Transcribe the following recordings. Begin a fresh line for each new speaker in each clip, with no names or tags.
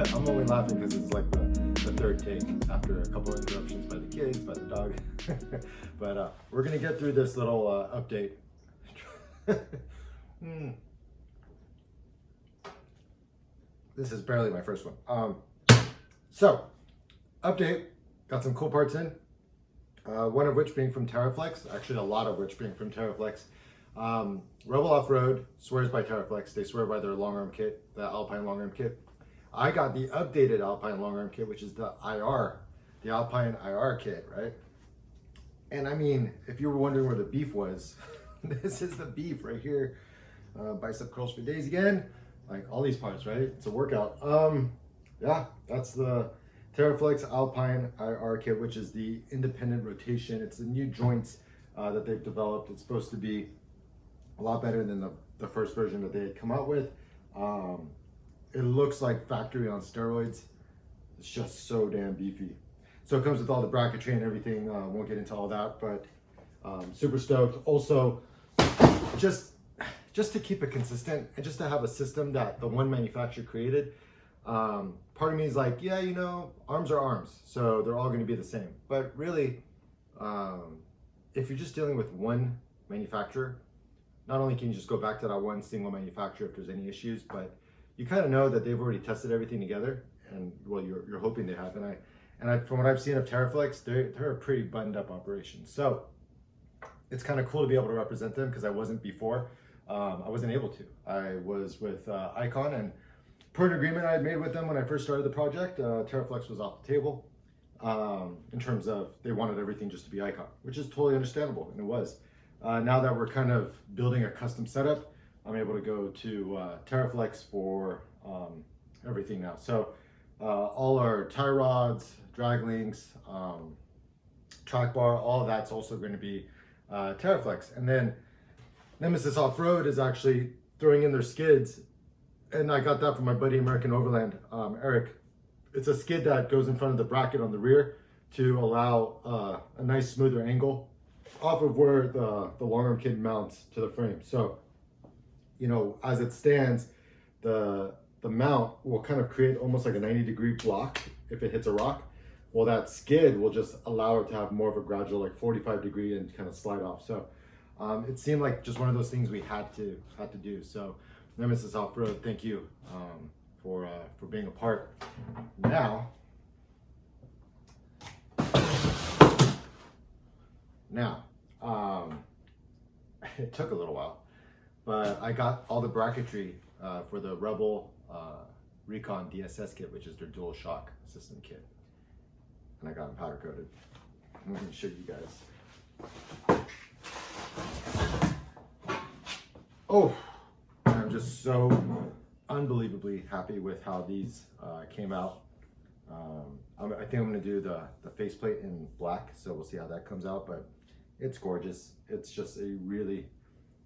I'm only laughing because it's like the third take after a couple of interruptions by the kids, by the dog. But we're gonna get through this little update. This is barely my first one. So, update, got some cool parts in. One of which being from Terfalex, actually a lot of which being from Terfalex. Rebel Off-Road swears by Terfalex. They swear by their long arm kit, the Alpine long arm kit. I got the updated Alpine long arm kit, which is the Alpine IR kit, right? And I mean, if you were wondering where the beef was, this is the beef right here. Bicep curls for days again, like all these parts, right? It's a workout. Yeah, that's the Terfalex Alpine IR kit, which is the independent rotation. It's the new joints that they've developed. It's supposed to be a lot better than the first version that they had come out with. It looks like factory on steroids. It's just so damn beefy. So it comes with all the bracketry and everything. Won't get into all that, but super stoked. Also, just to keep it consistent and just to have a system that the one manufacturer created. Part of me is like, yeah, you know, arms are arms, so they're all going to be the same. But really, if you're just dealing with one manufacturer, not only can you just go back to that one single manufacturer if there's any issues, but you kind of know that they've already tested everything together, and well, you're hoping they have. And I from what I've seen of Terfalex, they're a pretty buttoned up operation. So it's kind of cool to be able to represent them because I wasn't before. I wasn't able to. I was with Icon, and per an agreement I had made with them when I first started the project, Terfalex was off the table in terms of they wanted everything just to be Icon, which is totally understandable, and it was. Now that we're kind of building a custom setup, I'm able to go to Terfalex for everything now. So all our tie rods, drag links, track bar, all of that's also going to be Terfalex. And then Nemesis Off-Road is actually throwing in their skids, and I got that from my buddy American Overland, Eric. It's a skid that goes in front of the bracket on the rear to allow a nice smoother angle off of where the long arm kit mounts to the frame. So, you know, as it stands, the mount will kind of create almost like a 90-degree block if it hits a rock. Well, that skid will just allow it to have more of a gradual, like 45-degree and kind of slide off. So it seemed like just one of those things we had to do. So Nemesis Off-Road, thank you for being a part. Now, it took a little while, but I got all the bracketry for the Rebel Recon DSS kit, which is their dual shock system kit. And I got them powder coated. I'm going to show you guys. Oh, I'm just so unbelievably happy with how these came out. I think I'm going to do the faceplate in black, so we'll see how that comes out, but it's gorgeous. It's just a really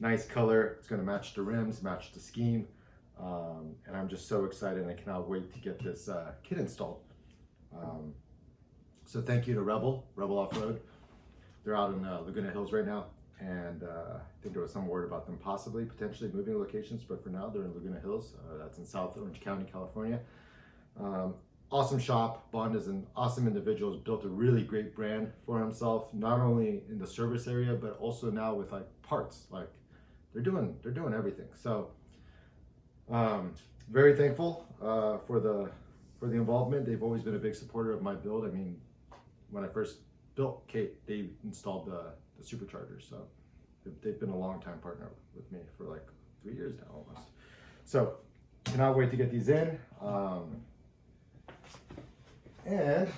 nice color. It's going to match the rims, match the scheme, and I'm just so excited, and I cannot wait to get this kit installed. So thank you to Rebel Off-Road. They're out in Laguna Hills right now, and I think there was some word about them potentially moving locations, but for now they're in Laguna Hills. That's in South Orange County, California. Awesome shop. Bond is an awesome individual. Has built a really great brand for himself, not only in the service area, but also now with like parts. Like they're doing everything. So very thankful for the involvement. They've always been a big supporter of my build. I mean, when I first built Kate, they installed the supercharger, so they've been a long time partner with me for like 3 years now almost. So cannot wait to get these in. And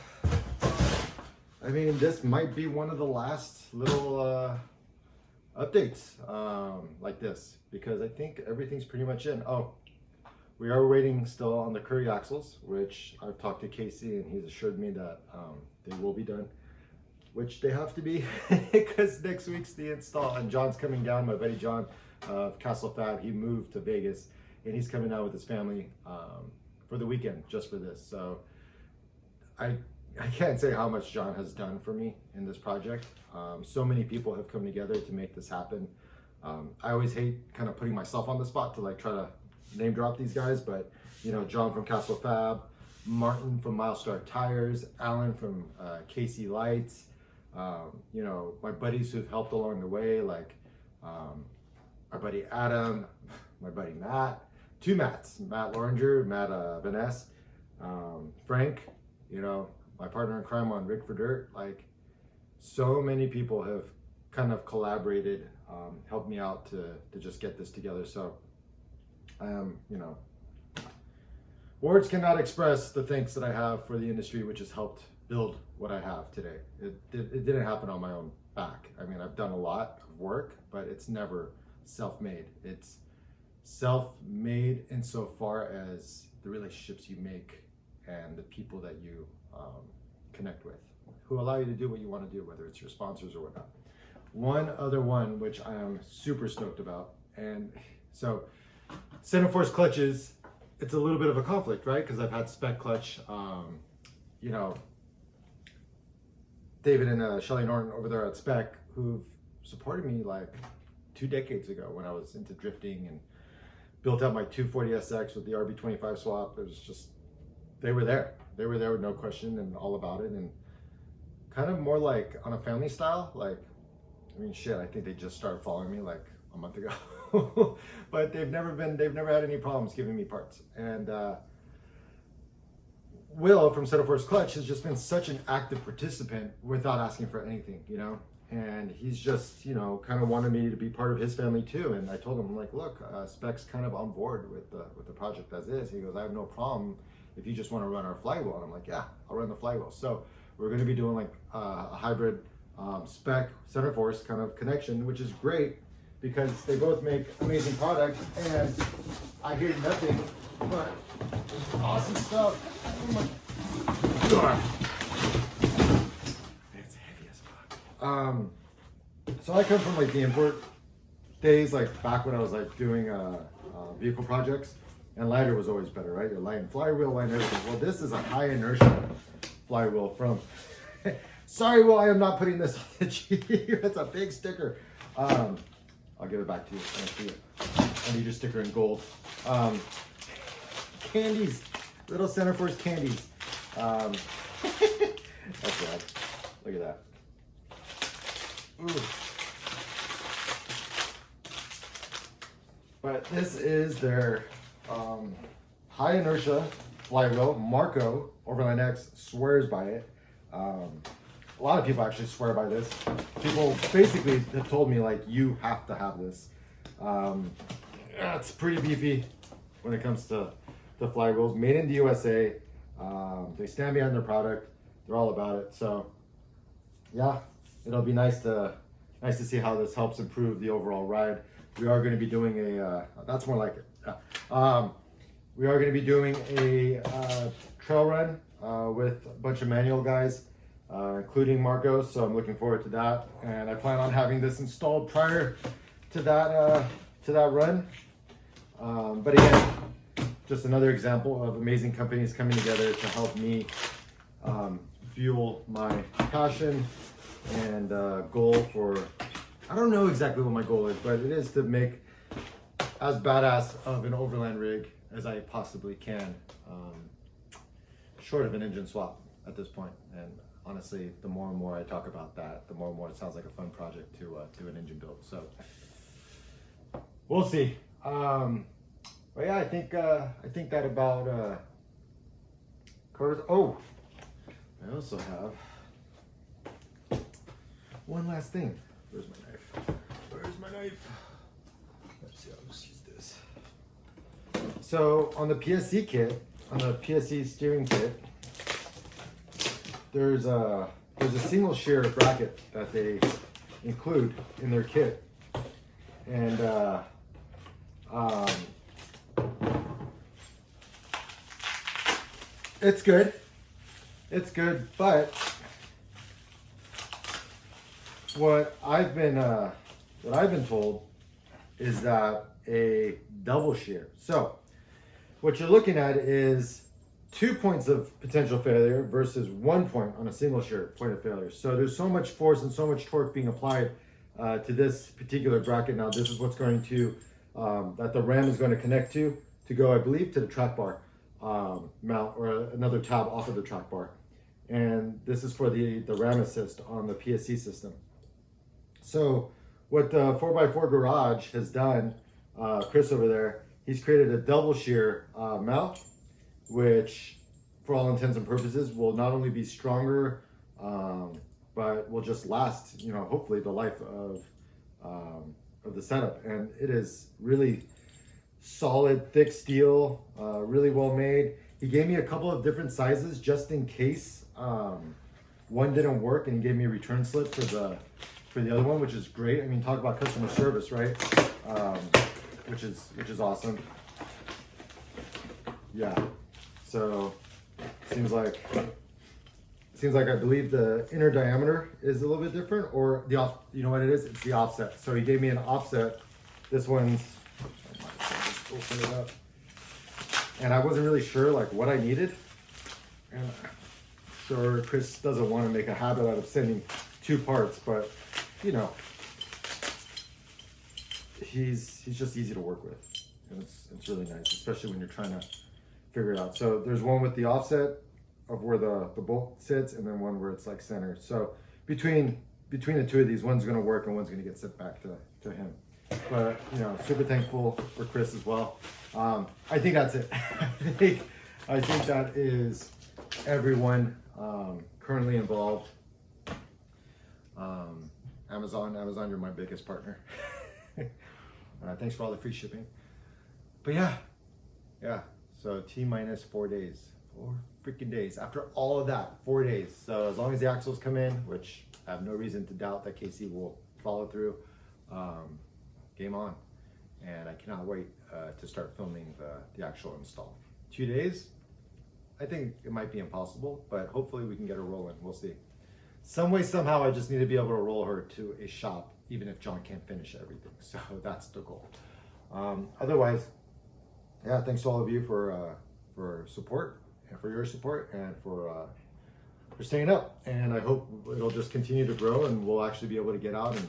I mean, this might be one of the last little updates like this, because I think everything's pretty much in. Oh, we are waiting still on the Curry axles, which I've talked to Casey and he's assured me that they will be done, which they have to be because next week's the install, and John's coming down, my buddy John of Castle Fab. He moved to Vegas and he's coming down with his family for the weekend just for this. So I can't say how much John has done for me in this project. So many people have come together to make this happen. I always hate kind of putting myself on the spot to like try to name drop these guys, but you know, John from Castle Fab, Martin from Milestar Tires, Alan from KC Lights, you know, my buddies who've helped along the way, like our buddy Adam, my buddy Matt, two Matts, Matt Loringer, Matt Vaness, Frank, you know, my partner in crime on Rick for Dirt. Like, so many people have kind of collaborated, helped me out to just get this together. So I am, you know, words cannot express the thanks that I have for the industry, which has helped build what I have today. It didn't happen on my own back. I mean, I've done a lot of work, but it's never self-made. It's self-made insofar as the relationships you make and the people that you connect with, who allow you to do what you want to do, whether it's your sponsors or whatnot. One other one, which I am super stoked about, and so Centerforce clutches, it's a little bit of a conflict, right? Because I've had spec clutch, you know, David and Shelly Norton over there at Spec, who've supported me like 2 decades ago when I was into drifting and built out my 240SX with the RB25 swap. It was just, they were there with no question and all about it, and kind of more like on a family style. Like, I mean, shit, I think they just started following me like a month ago, but they've never had any problems giving me parts. And Will from Centerforce Clutch has just been such an active participant without asking for anything, you know. And he's just, you know, kind of wanted me to be part of his family too. And I told him, like, look, Spec's kind of on board with the project as is. He goes, I have no problem if you just want to run our Flywheel. And I'm like, yeah, I'll run the Flywheel. So we're going to be doing like a hybrid Spec Centerforce kind of connection, which is great because they both make amazing products, and I hear nothing but awesome stuff. Oh my God. It's heavy as fuck. So I come from like the import days, like back when I was like doing vehicle projects, and lighter was always better, right? You're lighting flywheel, lighting everything. Well, this is a high inertia flywheel from, sorry, Will, I am not putting this on the Jeep. It's a big sticker. I'll give it back to you. I see it. I need your sticker in gold. Candies, little Centerforce candies. That's rad. Look at that. Ooh. But this is their high inertia flywheel. Marco, Overland X, swears by it. A lot of people actually swear by this. People basically have told me, like, you have to have this. It's pretty beefy when it comes to the flywheels. Made in the USA. They stand behind their product. They're all about it. So, yeah, it'll be nice to see how this helps improve the overall ride. We are going to be doing a, that's more like it. We are going to be doing a trail run with a bunch of manual guys, including Marco. So I'm looking forward to that. And I plan on having this installed prior to that run. But again, just another example of amazing companies coming together to help me fuel my passion and goal for, I don't know exactly what my goal is, but it is to make as badass of an overland rig as I possibly can, short of an engine swap at this point. And honestly, the more and more I talk about that, the more and more it sounds like a fun project to do an engine build. So we'll see. But yeah, I think that about covers. Oh, I also have one last thing. Where's my knife? Where's my knife? Let's see, I'll just use this. So on the PSC kit, on the PSC steering kit, there's a single shear bracket that they include in their kit, and it's good. It's good, but what I've been told is that a double shear. So what you're looking at is 2 points of potential failure versus 1 point on a single shear point of failure. So there's so much force and so much torque being applied to this particular bracket. Now this is what's going to that the ram is going to connect to go, I believe, to the track bar. mount or another tab off of the track bar. And this is for the RAM assist on the PSC system. So what the 4x4 Garage has done, Chris over there, he's created a double shear mount, which for all intents and purposes will not only be stronger, but will just last, you know, hopefully the life of the setup. And it is really solid, thick steel, really well made. He gave me a couple of different sizes just in case one didn't work, and he gave me a return slip for the other one, which is great. I mean, talk about customer service, right? Which is awesome. Yeah. So seems like I believe the inner diameter is a little bit different, or you know what it is? It's the offset. So he gave me an offset. This one's, just open it up. And I wasn't really sure like what I needed. And I'm sure Chris doesn't want to make a habit out of sending 2 parts, but you know, he's just easy to work with, and it's really nice, especially when you're trying to figure it out. So there's one with the offset of where the bolt sits, and then one where it's like centered. So between the 2 of these, one's going to work and one's going to get sent back to him. But you know, super thankful for Chris as well. I think that's it. I think that is everyone currently involved. Amazon, you're my biggest partner. Thanks for all the free shipping. But yeah. So T-minus 4 days, 4 freaking days. After all of that, 4 days. So as long as the axles come in, which I have no reason to doubt that KC will follow through, game on. And I cannot wait to start filming the actual install. 2 days, I think it might be impossible, but hopefully we can get her rolling. We'll see. Some way, somehow, I just need to be able to roll her to a shop, even if John can't finish everything. So that's the goal. Otherwise, yeah, thanks to all of you for support, and for your support, and for staying up. And I hope it'll just continue to grow, and we'll actually be able to get out and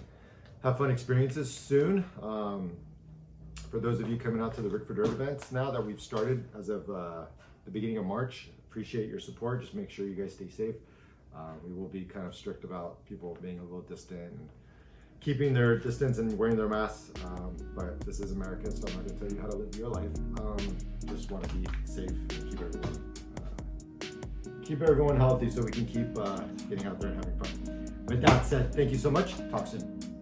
have fun experiences soon. For those of you coming out to the Rick for Dirt events now that we've started as of the beginning of March, appreciate your support. Just make sure you guys stay safe. We will be kind of strict about people being a little distant and keeping their distance and wearing their masks, but this is America, so I'm not going to tell you how to live your life. Just want to be safe and keep everyone healthy so we can keep getting out there and having fun. With that said, thank you so much. Talk soon.